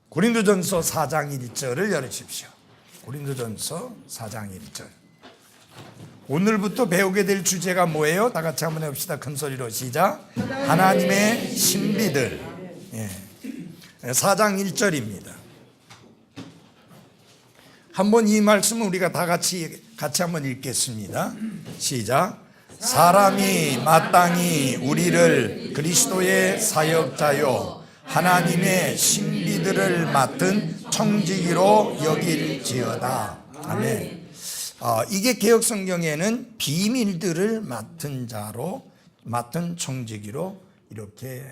고린도전서 4장 1절을 열으십시오. 고린도전서 4장 1절. 오늘부터 배우게 될 주제가 뭐예요? 다 같이 한번 해봅시다. 큰 소리로 시작. 하나님의 신비들. 4장 1절입니다. 한번 이 말씀은 우리가 다 같이 한번 읽겠습니다. 시작. 사람이 마땅히 우리를 그리스도의 사역자요 하나님의 신비들을 맡은 청지기로 여길지어다. 아멘. 이게 개역성경에는 비밀들을 맡은 자로, 맡은 청지기로 이렇게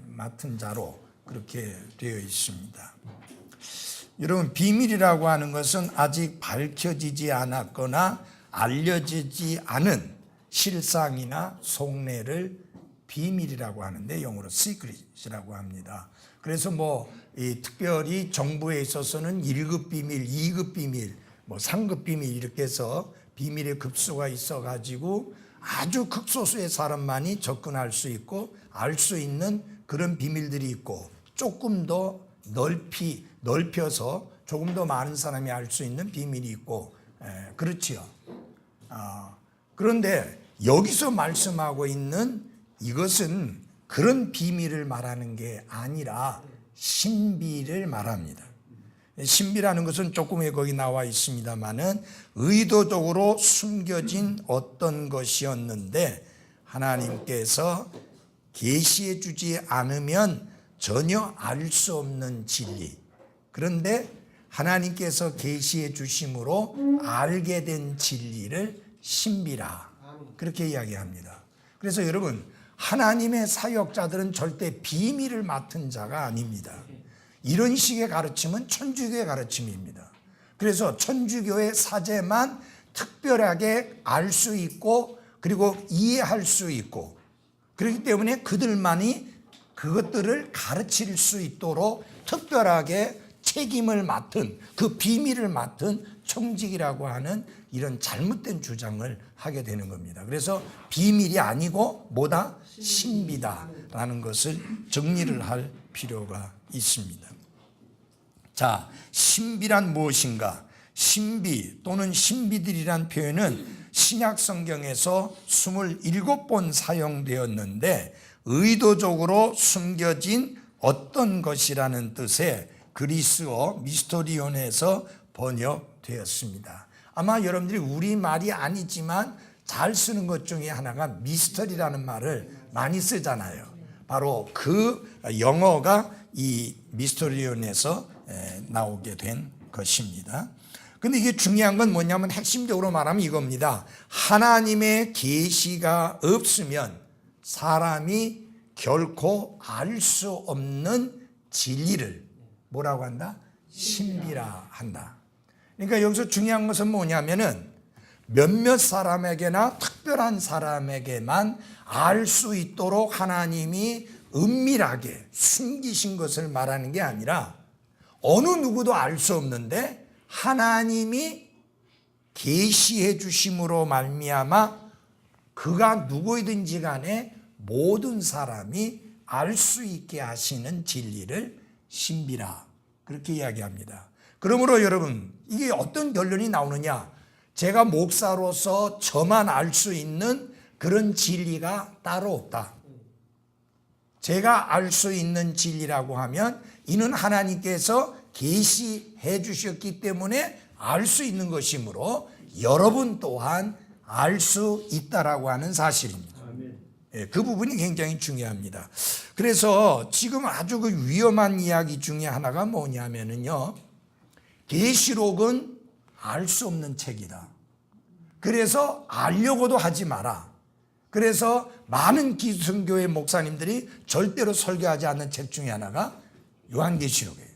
맡은 자로 그렇게 되어 있습니다. 여러분, 비밀이라고 하는 것은 아직 밝혀지지 않았거나 알려지지 않은 실상이나 속내를 비밀이라고 하는데 영어로 secret이라고 합니다. 그래서 특별히 정부에 있어서는 1급 비밀, 2급 비밀, 3급 비밀 이렇게 해서 비밀의 급수가 있어가지고 아주 극소수의 사람만이 접근할 수 있고 알 수 있는 그런 비밀들이 있고 조금 더 넓혀서 조금 더 많은 사람이 알 수 있는 비밀이 있고 그렇지요. 그런데 여기서 말씀하고 있는 이것은 그런 비밀을 말하는 게 아니라 신비를 말합니다. 신비라는 것은 조금 거기 나와 있습니다만은 의도적으로 숨겨진 어떤 것이었는데 하나님께서 계시해 주지 않으면 전혀 알 수 없는 진리. 그런데 하나님께서 계시해 주심으로 알게 된 진리를 신비라. 그렇게 이야기합니다. 그래서 여러분, 하나님의 사역자들은 절대 비밀을 맡은 자가 아닙니다. 이런 식의 가르침은 천주교의 가르침입니다. 그래서 천주교의 사제만 특별하게 알 수 있고 그리고 이해할 수 있고 그렇기 때문에 그들만이 그것들을 가르칠 수 있도록 특별하게 책임을 맡은 그 비밀을 맡은 청직이라고 하는 이런 잘못된 주장을 하게 되는 겁니다. 그래서 비밀이 아니고 뭐다? 신비다라는 것을 정리를 할 필요가 있습니다. 자, 신비란 무엇인가? 신비 또는 신비들이란 표현은 신약 성경에서 27번 사용되었는데 의도적으로 숨겨진 어떤 것이라는 뜻의 그리스어 미스터리온에서 번역되었습니다. 아마 여러분들이 우리말이 아니지만 잘 쓰는 것 중에 하나가 미스터리라는 말을 많이 쓰잖아요. 바로 그 영어가 이 미스터리온에서 나오게 된 것입니다. 근데 이게 중요한 건 뭐냐면 핵심적으로 말하면 이겁니다. 하나님의 계시가 없으면 사람이 결코 알 수 없는 진리를 뭐라고 한다? 신비라 한다. 그러니까 여기서 중요한 것은 뭐냐면은 몇몇 사람에게나 특별한 사람에게만 알 수 있도록 하나님이 은밀하게 숨기신 것을 말하는 게 아니라 어느 누구도 알 수 없는데 하나님이 계시해 주심으로 말미암아 그가 누구이든지 간에 모든 사람이 알 수 있게 하시는 진리를 신비라 그렇게 이야기합니다. 그러므로 여러분, 이게 어떤 결론이 나오느냐? 제가 목사로서 저만 알 수 있는 그런 진리가 따로 없다. 제가 알 수 있는 진리라고 하면 이는 하나님께서 계시해 주셨기 때문에 알 수 있는 것이므로 여러분 또한 알 수 있다라고 하는 사실입니다. 그 부분이 굉장히 중요합니다. 그래서 지금 아주 그 위험한 이야기 중에 하나가 뭐냐면요, 계시록은 알 수 없는 책이다. 그래서 알려고도 하지 마라. 그래서 많은 기성교회 목사님들이 절대로 설교하지 않는 책 중에 하나가 요한계시록이에요.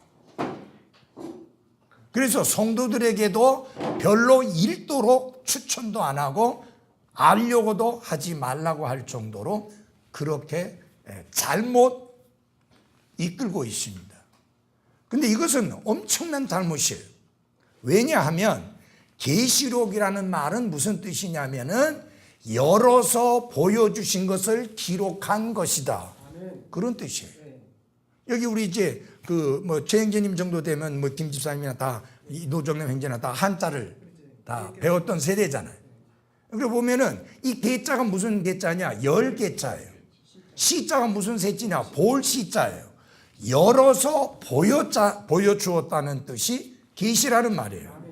그래서 성도들에게도 별로 읽도록 추천도 안 하고 알려고도 하지 말라고 할 정도로 그렇게 잘못 이끌고 있습니다. 그런데 이것은 엄청난 잘못이에요. 왜냐하면 계시록이라는 말은 무슨 뜻이냐면은 열어서 보여주신 것을 기록한 것이다. 그런 뜻이에요. 여기 우리 이제 최 형제님 정도 되면 김 집사님이나 다 노정남 형제나 다 한자를 다 배웠던 세대잖아요. 그리고 보면은 이 개자가 무슨 개자냐? 열 개자예요. 시자가 무슨 세자냐? 볼 시자예요. 열어서 보여주었다는 뜻이 계시라는 말이에요.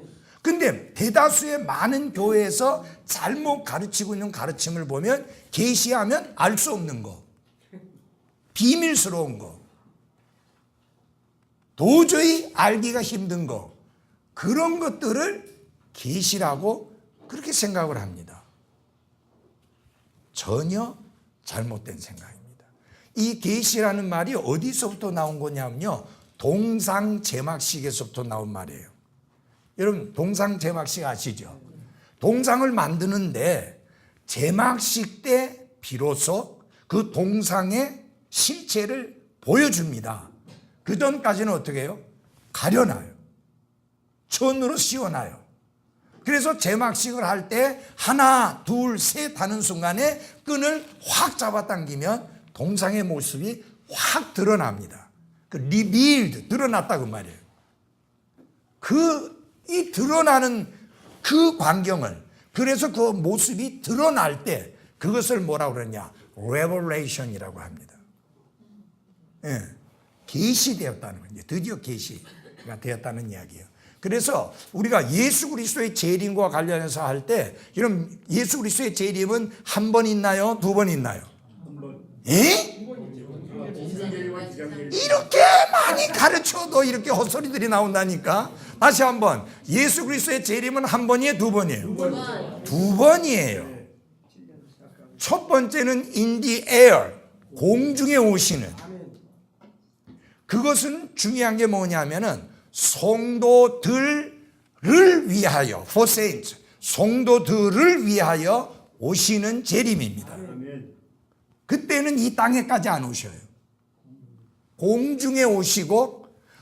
근데 대다수의 많은 교회에서 잘못 가르치고 있는 가르침을 보면 계시하면 알 수 없는 거, 비밀스러운 거, 도저히 알기가 힘든 거, 그런 것들을 계시라고 그렇게 생각을 합니다. 전혀 잘못된 생각입니다. 이 계시라는 말이 어디서부터 나온 거냐면요, 동상제막식에서부터 나온 말이에요. 여러분 동상제막식 아시죠? 동상을 만드는데 제막식 때 비로소 그 동상의 실체를 보여줍니다. 그 전까지는 어떻게 해요? 가려놔요. 천으로 씌워놔요. 그래서 제막식을 할 때 하나, 둘, 셋 하는 순간에 끈을 확 잡아당기면 동상의 모습이 확 드러납니다. 리빌드, 드러났다 그 말이에요. 이 드러나는 그 광경을, 그래서 그 모습이 드러날 때 그것을 뭐라고 그러냐? 레버레이션이라고 합니다. 예, 계시되었다는 거예요. 드디어 계시가 되었다는 이야기예요. 그래서 우리가 예수 그리스도의 재림과 관련해서 할 때, 이런 예수 그리스도의 재림은 한 번 있나요? 두 번 있나요? 예? 이렇게 많이 가르쳐도 이렇게 헛소리들이 나온다니까. 다시 한번, 예수 그리스도의 재림은 한 번이에요? 두 번이에요? 두 번이에요. 첫 번째는 in the air, 공중에 오시는. 그것은 중요한 게 뭐냐면은 성도들을 위하여, for saints, 성도들을 위하여 오시는 재림입니다. 그때는 이 땅에까지 안 오셔요. 공중에 오시고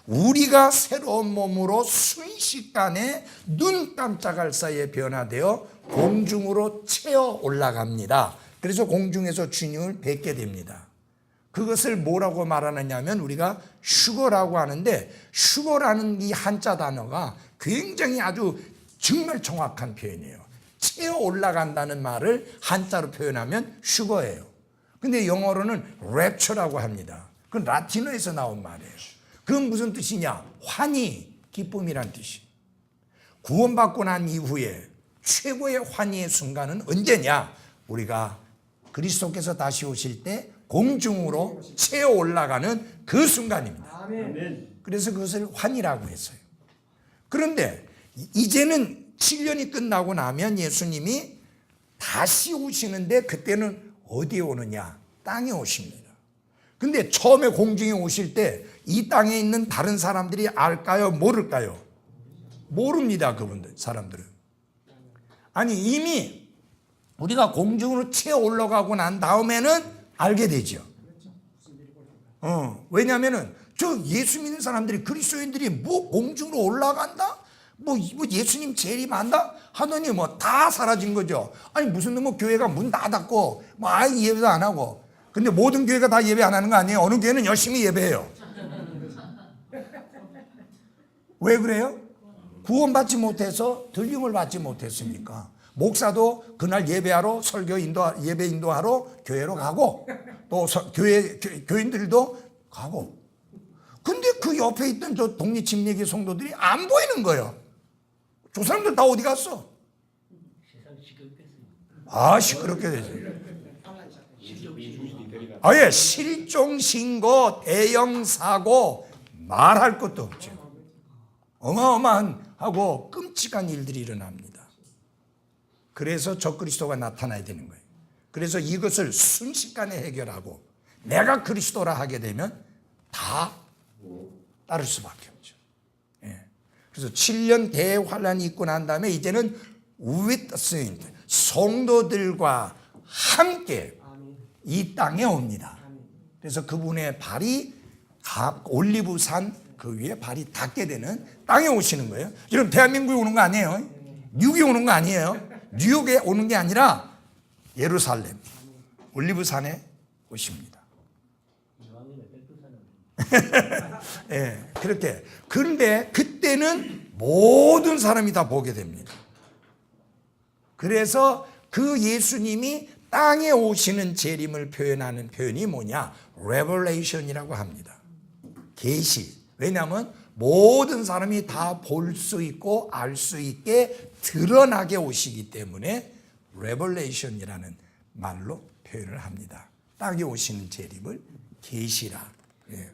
우리가 새로운 몸으로 순식간에 눈 깜짝할 사이에 변화되어 공중으로 채어 올라갑니다. 그래서 공중에서 주님을 뵙게 됩니다. 그것을 뭐라고 말하느냐면 우리가 슈거라고 하는데, 슈거라는 이 한자 단어가 굉장히 아주 정말 정확한 표현이에요. 채어 올라간다는 말을 한자로 표현하면 슈거예요. 근데 영어로는 랩처라고 합니다. 그건 라틴어에서 나온 말이에요. 그건 무슨 뜻이냐? 환희, 기쁨이란 뜻이. 구원받고 난 이후에 최고의 환희의 순간은 언제냐? 우리가 그리스도께서 다시 오실 때 공중으로 채어 올라가는 그 순간입니다. 그래서 그것을 환희라고 했어요. 그런데 이제는 7년이 끝나고 나면 예수님이 다시 오시는데, 그때는 어디에 오느냐? 땅에 오십니다. 근데 처음에 공중에 오실 때 이 땅에 있는 다른 사람들이 알까요? 모를까요? 모릅니다. 그분들, 사람들은. 아니, 이미 우리가 공중으로 채어 올라가고 난 다음에는 알게 되죠. 왜냐하면은 저 예수 믿는 사람들이, 그리스도인들이 뭐 공중으로 올라간다? 뭐 예수님 재림한다? 하더니 뭐 다 사라진 거죠. 아니, 무슨 뭐 교회가 문 다 닫고 뭐 아예 예배도 안 하고. 근데 모든 교회가 다 예배 안 하는 거 아니에요? 어느 교회는 열심히 예배해요. 왜 그래요? 구원받지 못해서, 들림을 받지 못했으니까. 목사도 그날 예배하러, 예배 인도하러 교회로 가고, 또 교인들도 가고. 근데 그 옆에 있던 저 독립침례교 성도들이 안 보이는 거예요. 저 사람들 다 어디 갔어? 시끄럽게 되지. 아예 실종, 신고, 대형 사고, 말할 것도 없죠. 어마어마하고 끔찍한 일들이 일어납니다. 그래서 적그리스도가 나타나야 되는 거예요. 그래서 이것을 순식간에 해결하고 내가 그리스도라 하게 되면 다 따를 수밖에 없죠. 그래서 7년 대환란이 있고 난 다음에 이제는 with saint, 성도들과 함께 이 땅에 옵니다. 그래서 그분의 발이 올리브산 그 위에 발이 닿게 되는 땅에 오시는 거예요. 여러분, 대한민국에 오는 거 아니에요. 뉴욕에 오는 거 아니에요. 뉴욕에 오는 게 아니라 예루살렘 올리브산에 오십니다. 예, 그렇게. 그런데 그때는 모든 사람이 다 보게 됩니다. 그래서 그 예수님이 땅에 오시는 재림을 표현하는 표현이 뭐냐? 레벨레이션이라고 합니다. 계시. 왜냐하면 모든 사람이 다 볼 수 있고 알 수 있게 드러나게 오시기 때문에 레벨레이션이라는 말로 표현을 합니다. 땅에 오시는 재림을 계시라. 예.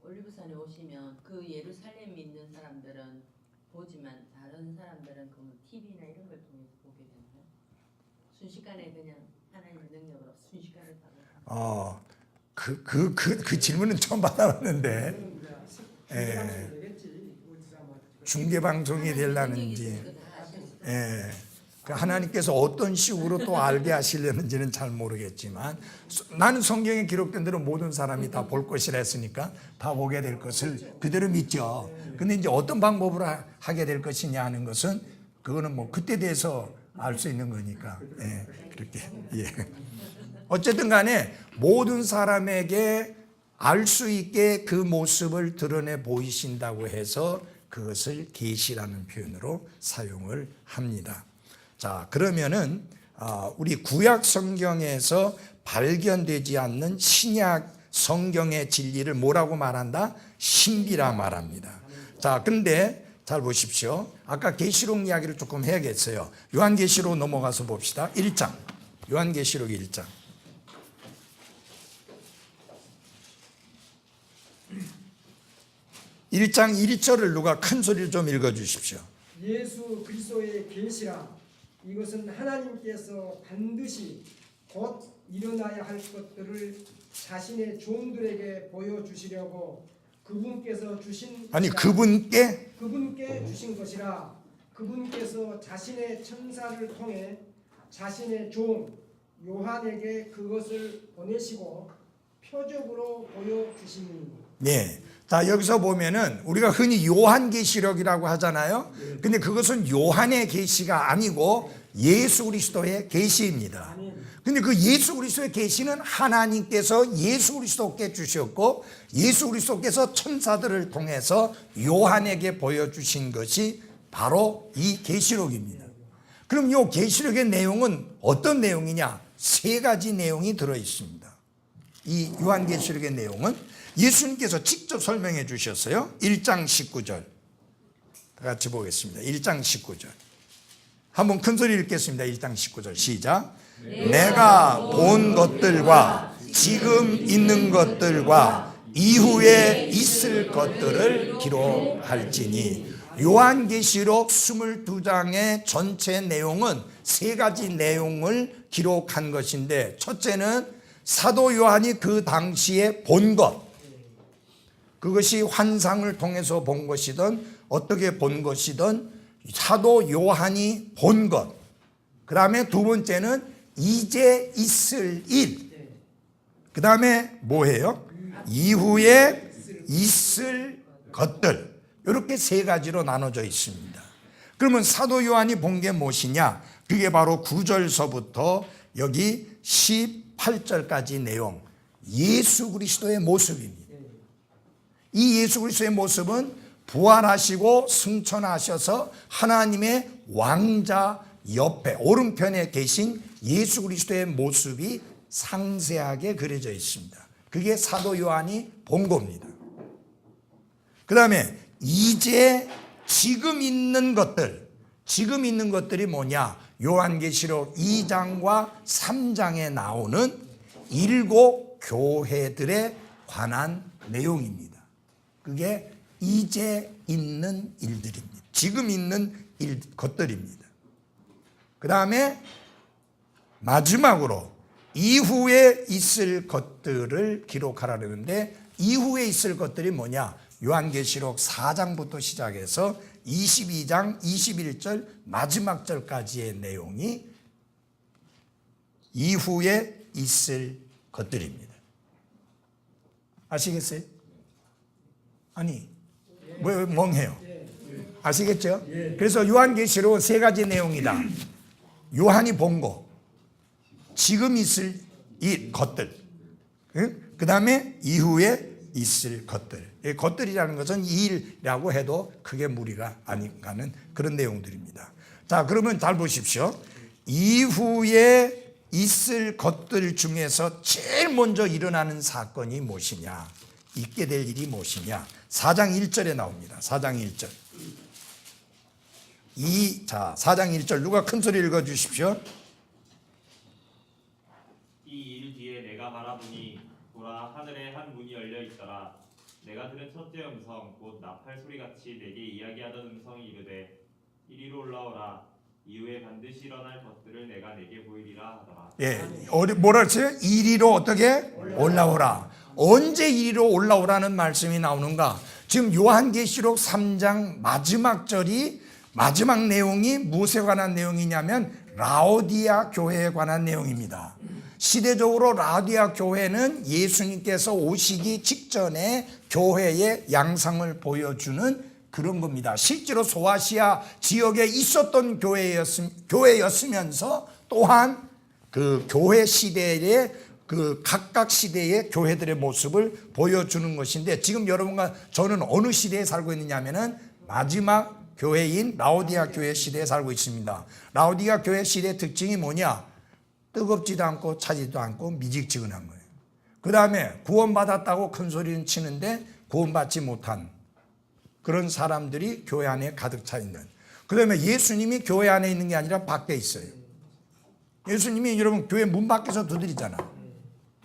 올리브산에 오시면 그 예루살렘에 있는 사람들은 보지만 다른 사람들은 그 TV나 이런 걸 통해서 보게 되나요? 순식간에 그냥 하나님의 능력으로 순식간에 받아요. 그 질문은 처음 받아봤는데, 중계 방송이 되려는지, 그 하나님께서 어떤 식으로 또 알게 하시려는지는 잘 모르겠지만, 나는 성경에 기록된 대로 모든 사람이 다 볼 것이라 했으니까 다 보게 될 것을 그대로 믿죠. 근데 이제 어떤 방법으로 하게 될 것이냐 하는 것은 그거는 뭐 그때 돼서 알 수 있는 거니까, 그렇게. 어쨌든 간에 모든 사람에게 알 수 있게 그 모습을 드러내 보이신다고 해서 그것을 계시라는 표현으로 사용을 합니다. 자, 그러면은 우리 구약 성경에서 발견되지 않는 신약 성경의 진리를 뭐라고 말한다? 신비라 말합니다. 자, 근데 잘 보십시오. 아까 계시록 이야기를 조금 해야겠어요. 요한계시록 넘어가서 봅시다. 1장. 요한계시록 1장. 1장 1절을 누가 큰 소리를 좀 읽어 주십시오. 예수 그리스도의 계시라. 이것은 하나님께서 반드시 곧 일어나야 할 것들을 자신의 종들에게 보여주시려고 그분께서 주신 그분께 주신 것이라. 그분께서 자신의 천사를 통해 자신의 종 요한에게 그것을 보내시고 표적으로 보여주시니. 네. 자, 여기서 보면은 우리가 흔히 요한계시록이라고 하잖아요. 근데 그것은 요한의 계시가 아니고 예수 그리스도의 계시입니다. 근데 그 예수 그리스도의 계시는 하나님께서 예수 그리스도께 주셨고 예수 그리스도께서 천사들을 통해서 요한에게 보여주신 것이 바로 이 계시록입니다. 그럼 이 계시록의 내용은 어떤 내용이냐? 세 가지 내용이 들어 있습니다. 이 요한계시록의 내용은 예수님께서 직접 설명해 주셨어요. 1장 19절. 다 같이 보겠습니다. 1장 19절. 한번 큰 소리 읽겠습니다. 1장 19절. 시작. 내가 본 것들과 지금 있는 것들과 이후에 있을 것들을 기록할지니. 요한계시록 22장의 전체 내용은 세 가지 내용을 기록한 것인데, 첫째는 사도 요한이 그 당시에 본 것, 그것이 환상을 통해서 본 것이든 어떻게 본 것이든 사도 요한이 본 것. 그 다음에 두 번째는 이제 있을 일. 그 다음에 뭐예요? 이후에 있을 것들. 이렇게 세 가지로 나눠져 있습니다. 그러면 사도 요한이 본 게 무엇이냐? 그게 바로 9절서부터 여기 18절까지 내용. 예수 그리스도의 모습입니다. 이 예수 그리스도의 모습은 부활하시고 승천하셔서 하나님의 왕자 옆에 오른편에 계신 예수 그리스도의 모습이 상세하게 그려져 있습니다. 그게 사도 요한이 본 겁니다. 그 다음에 이제 지금 있는 것들이 뭐냐? 요한계시록 2장과 3장에 나오는 7 교회들에 관한 내용입니다. 그게 이제 있는 일들입니다. 지금 있는 것들입니다. 그 다음에 마지막으로 이후에 있을 것들을 기록하라는데, 이후에 있을 것들이 뭐냐? 요한계시록 4장부터 시작해서 22장 21절 마지막 절까지의 내용이 이후에 있을 것들입니다. 아시겠어요? 아니, 왜 멍해요? 아시겠죠? 그래서 요한계시록은 세 가지 내용이다. 요한이 본 거, 지금 있을 이 것들, 그 다음에 이후에 있을 것들. 이 것들이라는 것은 이 일이라고 해도 크게 무리가 안 가는 그런 내용들입니다. 자, 그러면 잘 보십시오. 이후에 있을 것들 중에서 제일 먼저 일어나는 사건이 무엇이냐, 있게 될 일이 무엇이냐. 4장 1절에 나옵니다. 4장 1절. 자, 4장 1절 누가 큰 소리 읽어주십시오. 이 일 뒤에 내가 바라보니 보라 하늘에 한 문이 열려 있더라. 내가 들은 첫째 음성 곧 나팔 소리같이 내게 이야기하던 음성이 이르되 이리로 올라오라. 이후에 반드시 일어날 것들을 내가 내게 보이리라 하더라. 예, 뭐라 했어요? 이리로 어떻게 올라오라. 언제 이리로 올라오라는 말씀이 나오는가? 지금 요한계시록 3장 마지막 절이, 마지막 내용이 무엇에 관한 내용이냐면 라오디아 교회에 관한 내용입니다. 시대적으로 라오디아 교회는 예수님께서 오시기 직전에 교회의 양상을 보여주는 그런 겁니다. 실제로 소아시아 지역에 있었던 교회였으면서 또한 그 교회 시대의 그 각각 시대의 교회들의 모습을 보여주는 것인데, 지금 여러분과 저는 어느 시대에 살고 있느냐면은 마지막 교회인 라오디아 교회 시대에 살고 있습니다. 라오디아 교회 시대의 특징이 뭐냐? 뜨겁지도 않고 차지도 않고 미직지근한 거예요. 그 다음에 구원받았다고 큰 소리는 치는데 구원받지 못한 그런 사람들이 교회 안에 가득 차 있는. 그 다음에 예수님이 교회 안에 있는 게 아니라 밖에 있어요. 예수님이 여러분 교회 문 밖에서 두드리잖아.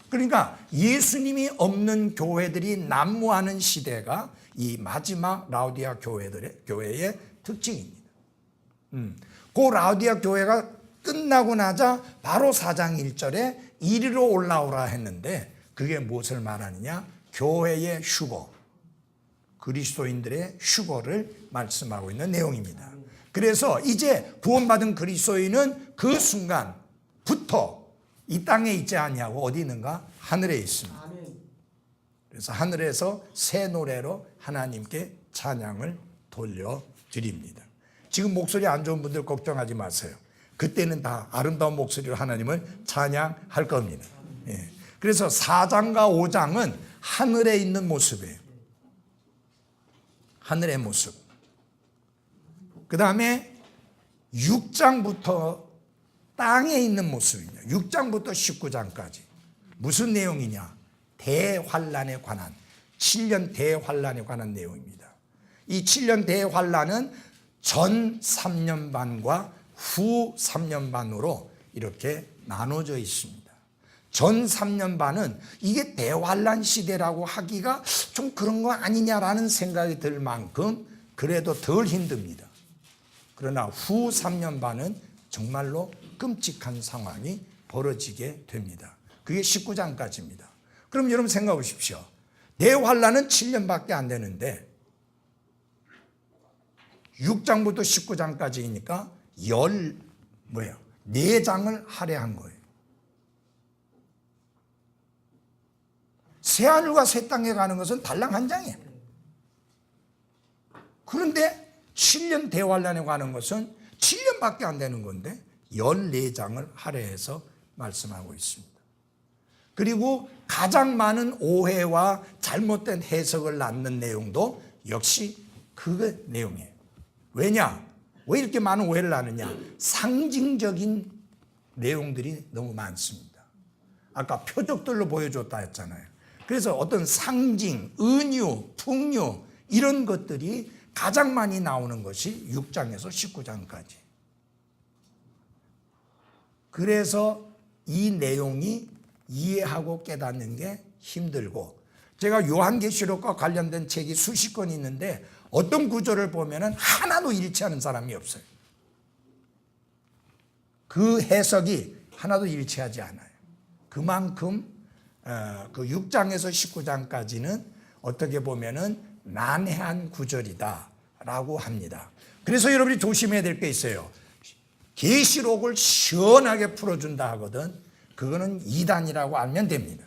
그러니까 예수님이 없는 교회들이 난무하는 시대가 이 마지막 라오디아 교회의 특징입니다. 그 라오디아 교회가 끝나고 나자 바로 4장 1절에 이리로 올라오라 했는데, 그게 무엇을 말하느냐? 교회의 휴거, 그리스도인들의 휴거를 말씀하고 있는 내용입니다. 그래서 이제 구원받은 그리스도인은 그 순간부터 이 땅에 있지 아니하고 어디 있는가? 하늘에 있습니다. 그래서 하늘에서 새 노래로 하나님께 찬양을 돌려드립니다. 지금 목소리 안 좋은 분들 걱정하지 마세요. 그때는 다 아름다운 목소리로 하나님을 찬양할 겁니다. 예. 그래서 4장과 5장은 하늘에 있는 모습이에요. 하늘의 모습. 그 다음에 6장부터 땅에 있는 모습이냐. 6장부터 19장까지. 무슨 내용이냐? 대환란에 관한, 7년 대환란에 관한 내용입니다. 이 7년 대환란은 전 3년 반과 후 3년 반으로 이렇게 나눠져 있습니다. 전 3년 반은 이게 대환란 시대라고 하기가 좀 그런 거 아니냐라는 생각이 들 만큼 그래도 덜 힘듭니다. 그러나 후 3년 반은 정말로 끔찍한 상황이 벌어지게 됩니다. 그게 19장까지입니다. 그럼 여러분 생각해 보십시오. 대환란은 7년밖에 안 되는데 6장부터 19장까지니까 4장을 할애한 거예요. 새하늘과 새 땅에 가는 것은 달랑 한 장이에요. 그런데 7년 대환란에 가는 것은 7년밖에 안 되는 건데 14장을 할애해서 말씀하고 있습니다. 그리고 가장 많은 오해와 잘못된 해석을 낳는 내용도 역시 그 내용이에요. 왜냐? 왜 이렇게 많은 오해를 낳느냐? 상징적인 내용들이 너무 많습니다. 아까 표적들로 보여줬다 했잖아요. 그래서 어떤 상징, 은유, 풍류 이런 것들이 가장 많이 나오는 것이 6장에서 19장까지. 그래서 이 내용이 이해하고 깨닫는 게 힘들고, 제가 요한계시록과 관련된 책이 수십 권 있는데 어떤 구절을 보면 하나도 일치하는 사람이 없어요. 그 해석이 하나도 일치하지 않아요. 그만큼 그 6장에서 19장까지는 어떻게 보면 난해한 구절이다라고 합니다. 그래서 여러분이 조심해야 될 게 있어요. 계시록을 시원하게 풀어준다 하거든. 그거는 이단이라고 알면 됩니다.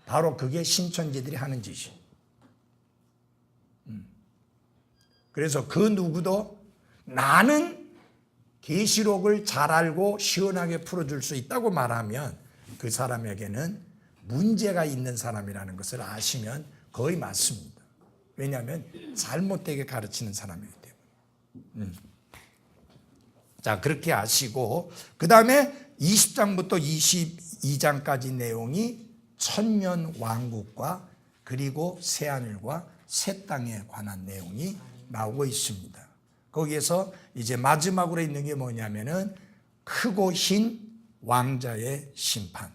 바로 그게 신천지들이 하는 짓이에요. 그래서 그 누구도 나는 계시록을 잘 알고 시원하게 풀어줄 수 있다고 말하면 그 사람에게는 문제가 있는 사람이라는 것을 아시면 거의 맞습니다. 왜냐하면 잘못되게 가르치는 사람이기 때문에. 자, 그렇게 아시고 그 다음에 20장부터 22장까지 내용이 천년 왕국과 그리고 새하늘과 새 땅에 관한 내용이 나오고 있습니다. 거기에서 이제 마지막으로 있는 게 뭐냐면은 크고 흰 왕자의 심판.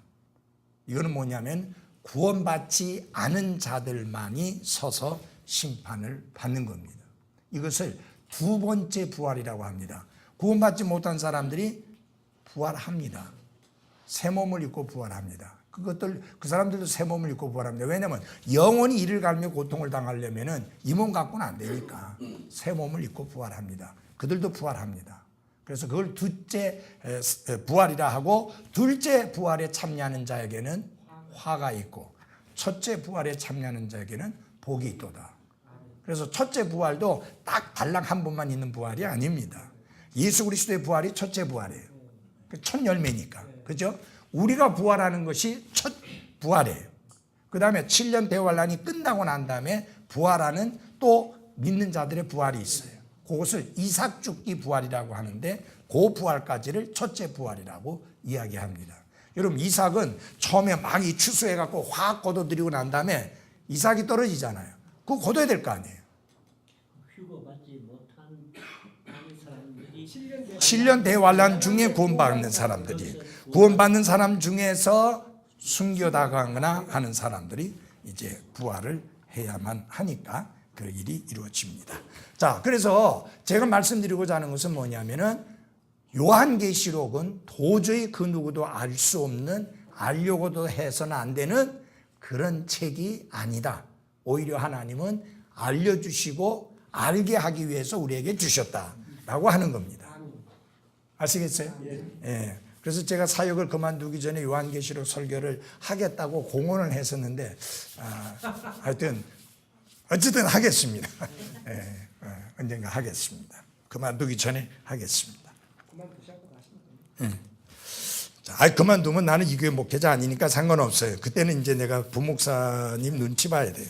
이거는 뭐냐면 구원받지 않은 자들만이 서서 심판을 받는 겁니다. 이것을 두 번째 부활이라고 합니다. 구원받지 못한 사람들이 부활합니다. 새 몸을 입고 부활합니다. 그 사람들도 새 몸을 입고 부활합니다. 왜냐하면 영원히 이를 갈며 고통을 당하려면은 이 몸 갖고는 안 되니까 새 몸을 입고 부활합니다. 그들도 부활합니다. 그래서 그걸 둘째 부활이라 하고, 둘째 부활에 참여하는 자에게는 화가 있고 첫째 부활에 참여하는 자에게는 복이 있도다. 그래서 첫째 부활도 딱 달랑 한 번만 있는 부활이 아닙니다. 예수 그리스도의 부활이 첫째 부활이에요. 첫 열매니까. 그죠? 우리가 부활하는 것이 첫 부활이에요. 그 다음에 7년 대환란이 끝나고 난 다음에 부활하는 또 믿는 자들의 부활이 있어요. 그것을 이삭 죽기 부활이라고 하는데 그 부활까지를 첫째 부활이라고 이야기합니다. 여러분, 이삭은 처음에 막 이 추수해갖고 확 걷어들이고 난 다음에 이삭이 떨어지잖아요. 그거 걷어야 될 거 아니에요. 휴거받지 못한 사람들이 7년 대환란 중에 구원받는 사람들이, 구원받는 사람 중에서 숨겨다가거나 하는 사람들이 이제 부활을 해야만 하니까 그 일이 이루어집니다. 자, 그래서 제가 말씀드리고자 하는 것은 뭐냐면은 요한계시록은 도저히 그 누구도 알 수 없는, 알려고도 해서는 안 되는 그런 책이 아니다. 오히려 하나님은 알려주시고 알게 하기 위해서 우리에게 주셨다라고 하는 겁니다. 아시겠어요? 예. 그래서 제가 사역을 그만두기 전에 요한계시록 설교를 하겠다고 공언을 했었는데 하여튼 어쨌든 하겠습니다. 예, 언젠가 하겠습니다. 그만두기 전에 하겠습니다. 그만두시고 가시면 됩니다. 자, 그만두면 나는 이 교회 목회자 아니니까 상관없어요. 그때는 이제 내가 부목사님 눈치 봐야 돼요.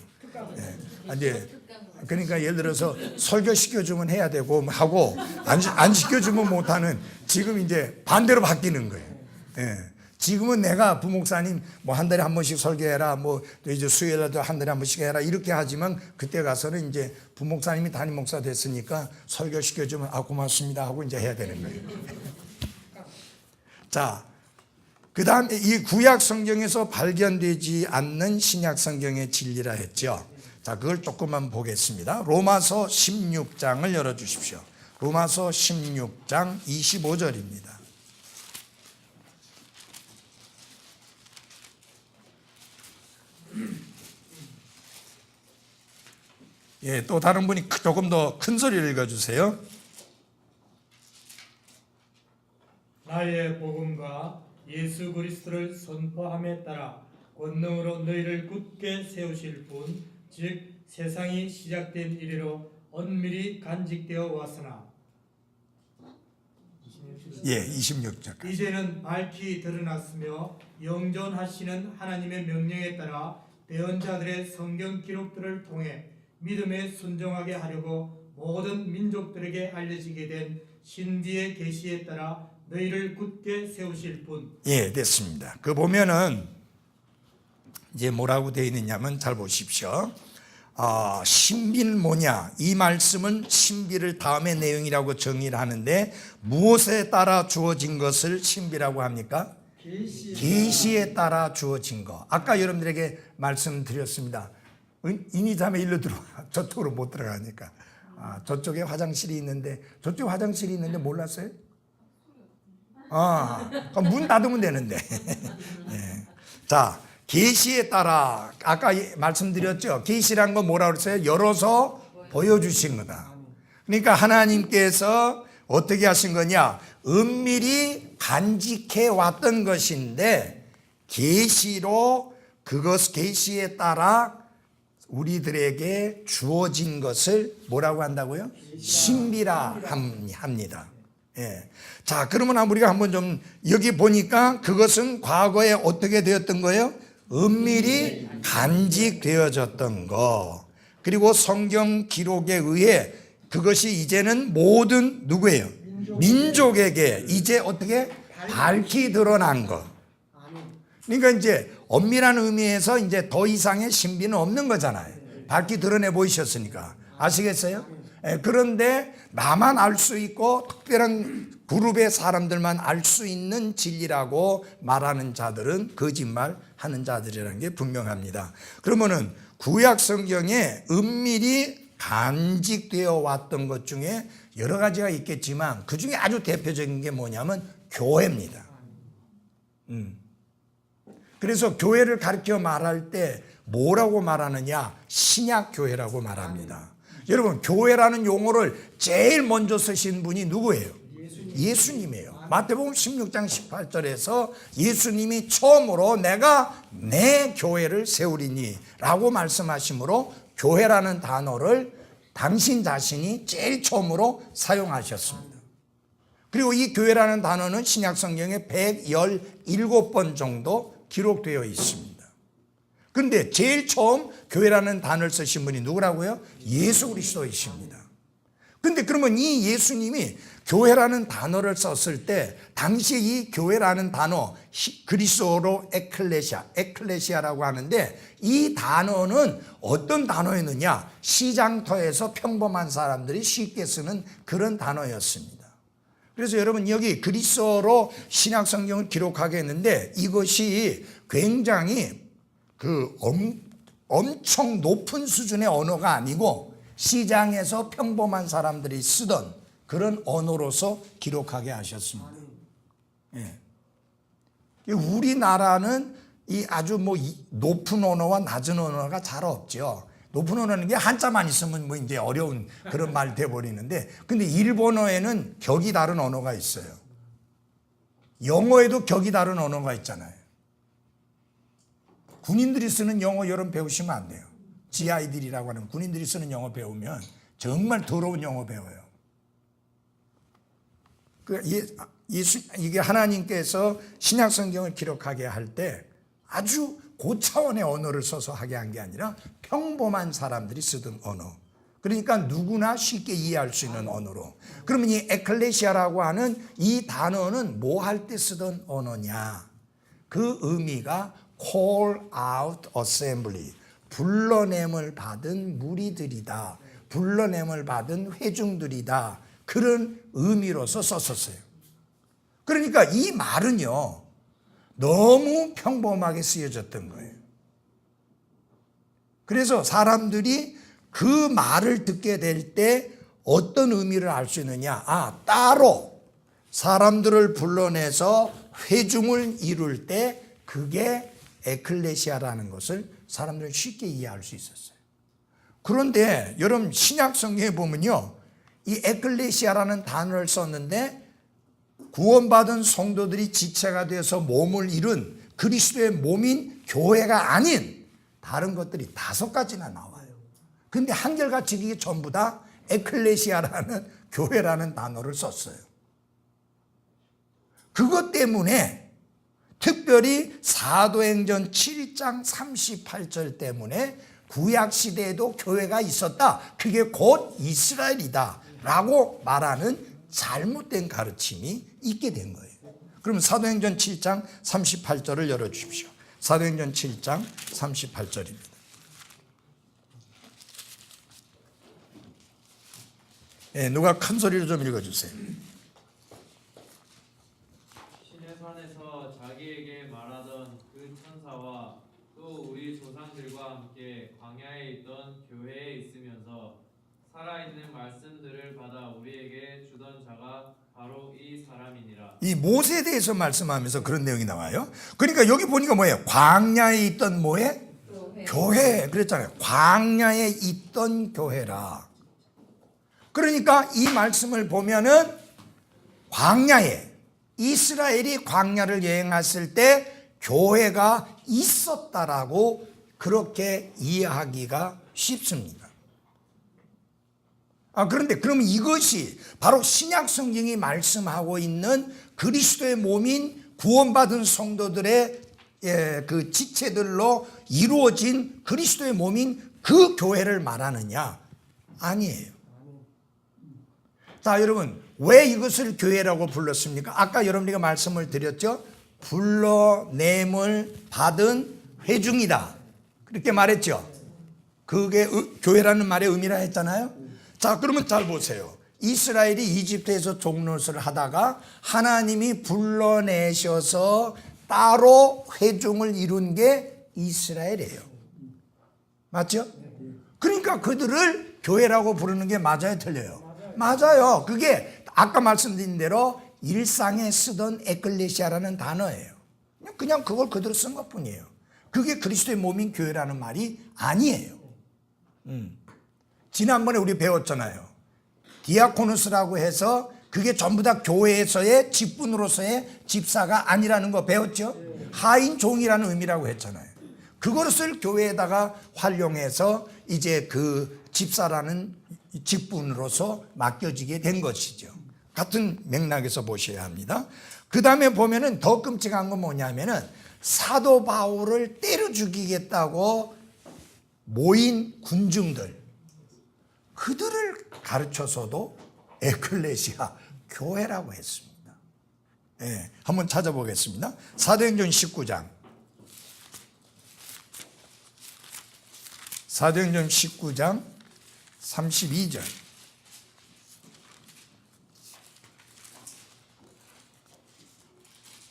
예. 이제 그러니까 예를 들어서 설교 시켜주면 해야 되고 하고 안 시켜주면 못하는, 지금 이제 반대로 바뀌는 거예요. 예. 지금은 내가 부목사님 뭐 한 달에 한 번씩 설교해라, 뭐 이제 수요일에도 한 달에 한 번씩 해라 이렇게 하지만, 그때 가서는 이제 부목사님이 담임 목사 됐으니까 설교 시켜주면 고맙습니다 하고 이제 해야 되는 거예요. 자, 그 다음에 이 구약 성경에서 발견되지 않는 신약 성경의 진리라 했죠. 자, 그걸 조금만 보겠습니다. 로마서 16장을 열어주십시오. 로마서 16장 25절입니다. 예, 또 다른 분이 조금 더 큰 소리를 읽어주세요. 나의 복음과 예수 그리스도를 선포함에 따라 권능으로 너희를 굳게 세우실 분, 즉 세상이 시작된 이래로 은밀히 간직되어 왔으나 예, 26절. 이제는 밝히 드러났으며 영존하시는 하나님의 명령에 따라 대언자들의 성경 기록들을 통해 믿음에 순종하게 하려고 모든 민족들에게 알려지게 된 신비의 계시에 따라 너희를 굳게 세우실 분. 예, 됐습니다. 그 보면은 이제 뭐라고 되어 있느냐면 잘 보십시오. 신비는 뭐냐? 이 말씀은 신비를 다음의 내용이라고 정의를 하는데, 무엇에 따라 주어진 것을 신비라고 합니까? 계시에 따라 주어진 거. 아까 여러분들에게 말씀드렸습니다. 인이자매 일로 들어와. 저쪽으로 못 들어가니까. 저쪽에 화장실이 있는데, 저쪽에 화장실이 있는데 몰랐어요? 그럼 문 닫으면 되는데. 예. 자, 계시에 따라, 아까 말씀드렸죠. 계시란 건 뭐라고 그랬어요? 열어서 보여주신 거다. 그러니까 하나님께서 어떻게 하신 거냐? 은밀히 간직해 왔던 것인데, 계시로 그것, 계시에 따라 우리들에게 주어진 것을 뭐라고 한다고요? 신비라 합니다. 예. 자, 그러면 우리가 한번 좀 여기 보니까 그것은 과거에 어떻게 되었던 거예요? 은밀히 간직되어졌던 거. 그리고 성경 기록에 의해 그것이 이제는 모든 누구예요? 민족에게 이제 어떻게 밝히 드러난 거. 그러니까 이제 엄밀한 의미에서 이제 더 이상의 신비는 없는 거잖아요. 밝히 드러내 보이셨으니까. 아시겠어요? 예, 그런데 나만 알 수 있고 특별한 그룹의 사람들만 알 수 있는 진리라고 말하는 자들은 거짓말하는 자들이라는 게 분명합니다. 그러면은 구약 성경에 은밀히 간직되어 왔던 것 중에 여러 가지가 있겠지만 그 중에 아주 대표적인 게 뭐냐면 교회입니다. 그래서 교회를 가르쳐 말할 때 뭐라고 말하느냐? 신약교회라고 말합니다. 여러분, 교회라는 용어를 제일 먼저 쓰신 분이 누구예요? 예수님이에요. 마태복음 16장 18절에서 예수님이 처음으로 내가 내 교회를 세우리니 라고 말씀하시므로 교회라는 단어를 당신 자신이 제일 처음으로 사용하셨습니다. 그리고 이 교회라는 단어는 신약 성경에 117번 정도 기록되어 있습니다. 그런데 제일 처음 교회라는 단어를 쓰신 분이 누구라고요? 예수 그리스도이십니다. 근데 그러면 이 예수님이 교회라는 단어를 썼을 때 당시에 이 교회라는 단어 그리스어로 에클레시아라고 하는데 이 단어는 어떤 단어였느냐? 시장터에서 평범한 사람들이 쉽게 쓰는 그런 단어였습니다. 그래서 여러분 여기 그리스어로 신약 성경을 기록하게 했는데 이것이 굉장히 엄청 높은 수준의 언어가 아니고 시장에서 평범한 사람들이 쓰던 그런 언어로서 기록하게 하셨습니다. 예. 우리나라는 이 아주 높은 언어와 낮은 언어가 잘 없죠. 높은 언어는 게 한자만 있으면 이제 어려운 그런 말 돼버리는데, 근데 일본어에는 격이 다른 언어가 있어요. 영어에도 격이 다른 언어가 있잖아요. 군인들이 쓰는 영어 여러분 배우시면 안 돼요. GI들이라고 하는 군인들이 쓰는 영어 배우면 정말 더러운 영어 배워요. 이게 하나님께서 신약 성경을 기록하게 할 때 아주 고차원의 언어를 써서 하게 한 게 아니라 평범한 사람들이 쓰던 언어. 그러니까 누구나 쉽게 이해할 수 있는 언어로. 그러면 이 에클레시아라고 하는 이 단어는 뭐 할 때 쓰던 언어냐? 그 의미가 call out assembly, 불러냄을 받은 무리들이다, 불러냄을 받은 회중들이다, 그런 의미로서 썼었어요. 그러니까 이 말은요 너무 평범하게 쓰여졌던 거예요. 그래서 사람들이 그 말을 듣게 될 때 어떤 의미를 알 수 있느냐? 따로 사람들을 불러내서 회중을 이룰 때 그게 에클레시아라는 것을 사람들은 쉽게 이해할 수 있었어요. 그런데 여러분 신약 성경에 보면요, 이 에클레시아라는 단어를 썼는데 구원받은 성도들이 지체가 되어서 몸을 이룬 그리스도의 몸인 교회가 아닌 다른 것들이 5가지나 나와요. 근데 한결같이 이게 전부 다 에클레시아라는 교회라는 단어를 썼어요. 그것 때문에 특별히 사도행전 7장 38절 때문에 구약시대에도 교회가 있었다, 그게 곧 이스라엘이다 라고 말하는 잘못된 가르침이 있게 된 거예요. 그러면 사도행전 7장 38절을 열어주십시오. 사도행전 7장 38절입니다. 네, 누가 큰 소리로 좀 읽어주세요. 신의 산에서 자기에게 말하던 그 천사와 또 우리 조상들과 함께 광야에 있던 교회에 있으면서 살아있는 말씀들을 받아 우리에게 주던 자가 바로 이 사람이니라. 이 모세에 대해서 말씀하면서 그런 내용이 나와요. 그러니까 여기 보니까 뭐예요? 광야에 있던 뭐에? 교회. 그랬잖아요. 광야에 있던 교회라. 그러니까 이 말씀을 보면은 광야에, 이스라엘이 광야를 여행했을 때 교회가 있었다라고 그렇게 이해하기가 쉽습니다. 그런데 그러면 이것이 바로 신약 성경이 말씀하고 있는 그리스도의 몸인 구원받은 성도들의 그 지체들로 이루어진 그리스도의 몸인 그 교회를 말하느냐? 아니에요. 자, 여러분, 왜 이것을 교회라고 불렀습니까? 아까 여러분들이 말씀을 드렸죠. 불러냄을 받은 회중이다, 그렇게 말했죠. 그게 교회라는 말의 의미라 했잖아요. 자, 그러면 잘 보세요. 이스라엘이 이집트에서 종노릇을 하다가 하나님이 불러내셔서 따로 회중을 이룬 게 이스라엘이에요. 맞죠? 그러니까 그들을 교회라고 부르는 게 맞아요, 틀려요? 맞아요. 그게 아까 말씀드린 대로 일상에 쓰던 에클레시아라는 단어예요. 그냥 그걸 그대로 쓴 것뿐이에요. 그게 그리스도의 몸인 교회라는 말이 아니에요. 지난번에 우리 배웠잖아요. 디아코노스라고 해서 그게 전부 다 교회에서의 직분으로서의 집사가 아니라는 거 배웠죠? 하인 종이라는 의미라고 했잖아요. 그것을 교회에다가 활용해서 이제 그 집사라는 직분으로서 맡겨지게 된 것이죠. 같은 맥락에서 보셔야 합니다. 그 다음에 보면은 더 끔찍한 건 뭐냐면은 사도 바울을 때려 죽이겠다고 모인 군중들, 그들을 가르쳐서도 에클레시아, 교회라고 했습니다. 예, 한번 찾아보겠습니다. 사도행전 19장. 사도행전 19장 32절.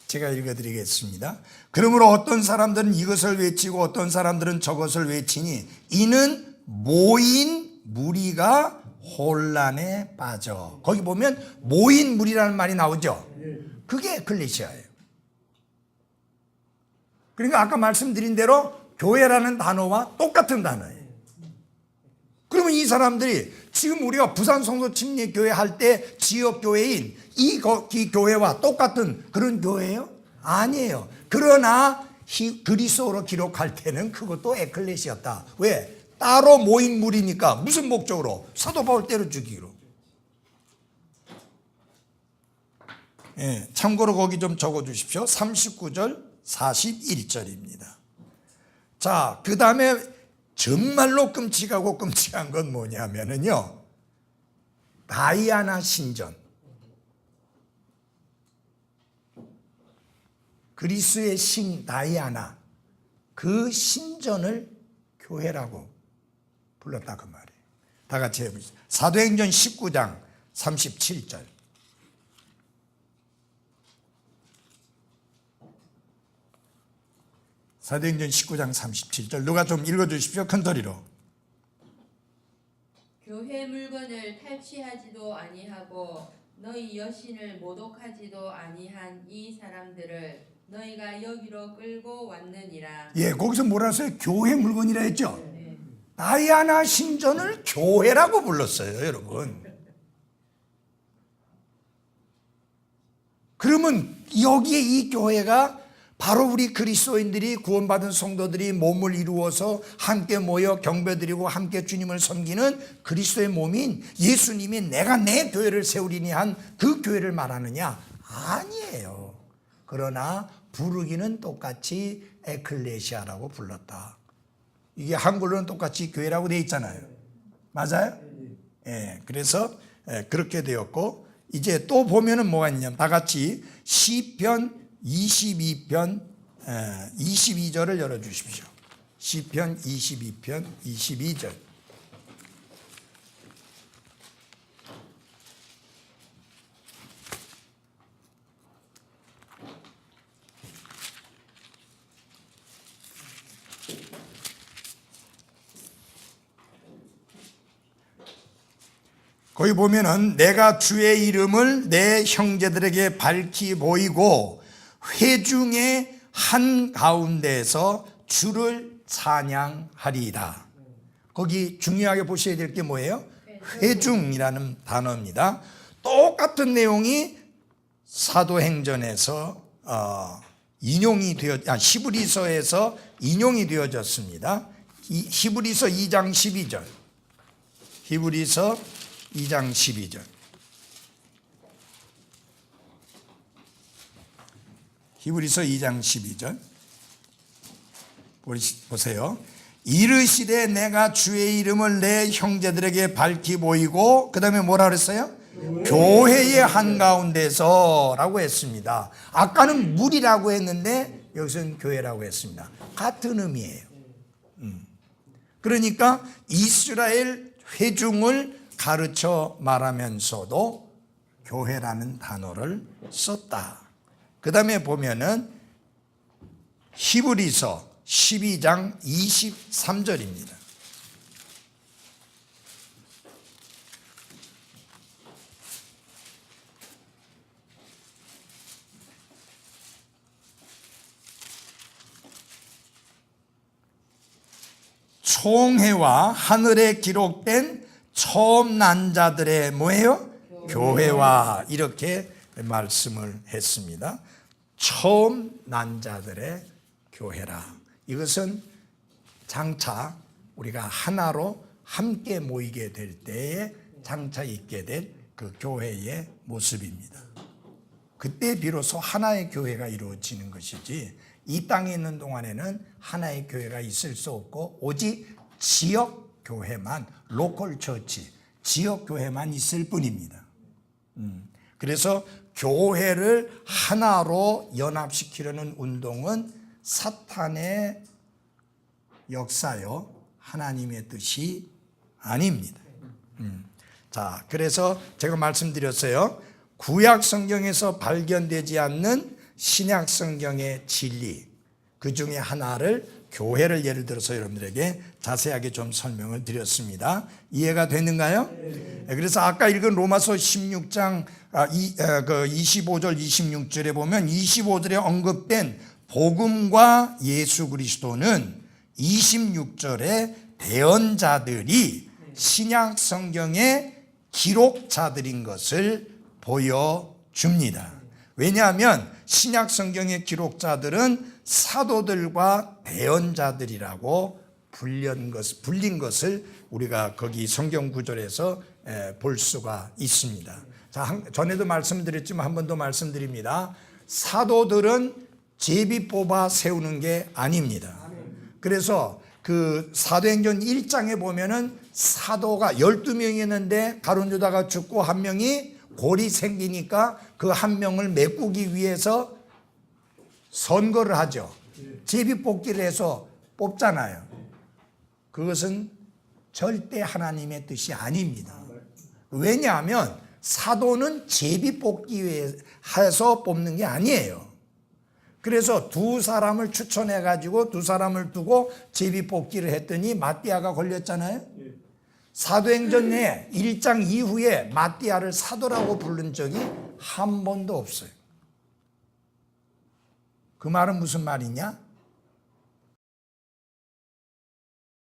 제가 읽어드리겠습니다. 그러므로 어떤 사람들은 이것을 외치고 어떤 사람들은 저것을 외치니 이는 모인 무리가 혼란에 빠져. 거기 보면 모인 무리라는 말이 나오죠. 그게 에클레시아예요. 그러니까 아까 말씀드린 대로 교회라는 단어와 똑같은 단어예요. 그러면 이 사람들이 지금 우리가 부산 성도 침례교회 할 때 지역교회인 이 교회와 똑같은 그런 교회예요? 아니에요. 그러나 그리스어로 기록할 때는 그것도 에클레시아다. 왜? 따로 모인 무리니까. 무슨 목적으로? 사도 바울 때려 죽이기로. 예, 참고로 거기 좀 적어 주십시오. 39절 41절입니다. 자, 그 다음에 정말로 끔찍하고 끔찍한 건 뭐냐면은요, 다이아나 신전. 그리스의 신 다이아나, 그 신전을 교회라고 불렀다 그 말이에요. 다 같이 해보시죠. 사도행전 19장 37절. 사도행전 19장 37절. 누가 좀 읽어주십시오. 큰 소리로. 교회 물건을 탈취하지도 아니하고 너희 여신을 모독하지도 아니한 이 사람들을 너희가 여기로 끌고 왔느니라. 예, 거기서 뭐라 했어요? 교회 물건이라 했죠. 네. 다이아나 신전을 교회라고 불렀어요, 여러분. 그러면 여기에 이 교회가 바로 우리 그리스도인들이 구원받은 성도들이 몸을 이루어서 함께 모여 경배드리고 함께 주님을 섬기는 그리스도의 몸인 예수님이 내가 내 교회를 세우리니 한 그 교회를 말하느냐? 아니에요. 그러나 부르기는 똑같이 에클레시아라고 불렀다. 이게 한글로는 똑같이 교회라고 되어 있잖아요. 맞아요? 예, 그래서 그렇게 되었고, 이제 또 보면은 뭐가 있냐면 다 같이 시편 22편 22절을 열어주십시오. 시편 22편 22절. 거기 보면은 내가 주의 이름을 내 형제들에게 밝히 보이고 회중의 한가운데서 주를 찬양하리이다. 거기 중요하게 보셔야 될 게 뭐예요? 회중이라는 단어입니다. 똑같은 내용이 사도행전에서 인용이 히브리서에서 인용이 되어졌습니다. 히브리서 2장 12절. 히브리서 2장 12절. 히브리서 2장 12절. 보세요. 이르시되 내가 주의 이름을 내 형제들에게 밝히 보이고, 그 다음에 뭐라 그랬어요? 교회의 한가운데서 라고 했습니다. 아까는 물이라고 했는데 여기서는 교회라고 했습니다. 같은 의미예요. 그러니까 이스라엘 회중을 가르쳐 말하면서도 교회라는 단어를 썼다. 그 다음에 보면은 히브리서 12장 23절입니다. 총회와 하늘에 기록된 처음 난 자들의 뭐예요? 교회와 이렇게 말씀을 했습니다. 처음 난 자들의 교회라. 이것은 장차 우리가 하나로 함께 모이게 될 때에 장차 있게 될 그 교회의 모습입니다. 그때 비로소 하나의 교회가 이루어지는 것이지, 이 땅에 있는 동안에는 하나의 교회가 있을 수 없고 오직 지역 교회만, 로컬 처치, 지역 교회만 있을 뿐입니다. 그래서 교회를 하나로 연합시키려는 운동은 사탄의 역사요, 하나님의 뜻이 아닙니다. 자, 그래서 제가 말씀드렸어요. 구약 성경에서 발견되지 않는 신약 성경의 진리, 그 중에 하나를, 교회를 예를 들어서 여러분들에게 자세하게 좀 설명을 드렸습니다. 이해가 되는가요? 네. 그래서 아까 읽은 로마서 16장 25절 26절에 보면 25절에 언급된 복음과 예수 그리스도는 26절에 대언자들이 신약 성경의 기록자들인 것을 보여줍니다. 왜냐하면 신약 성경의 기록자들은 사도들과 대언자들이라고 불린 것을 우리가 거기 성경 구절에서 볼 수가 있습니다. 자, 전에도 말씀드렸지만 한 번 더 말씀드립니다. 사도들은 제비 뽑아 세우는 게 아닙니다. 그래서 그 사도행전 1장에 보면은 사도가 12명이었는데 가룟 유다가 죽고 한 명이 골이 생기니까 그 한 명을 메꾸기 위해서 선거를 하죠. 제비 뽑기를 해서 뽑잖아요. 그것은 절대 하나님의 뜻이 아닙니다. 왜냐하면 사도는 제비 뽑기 위해서 뽑는 게 아니에요. 그래서 두 사람을 추천해 가지고 두 사람을 두고 제비 뽑기를 했더니 마띠아가 걸렸잖아요. 사도행전 내 1장 이후에 마띠아를 사도라고 부른 적이 한 번도 없어요. 그 말은 무슨 말이냐?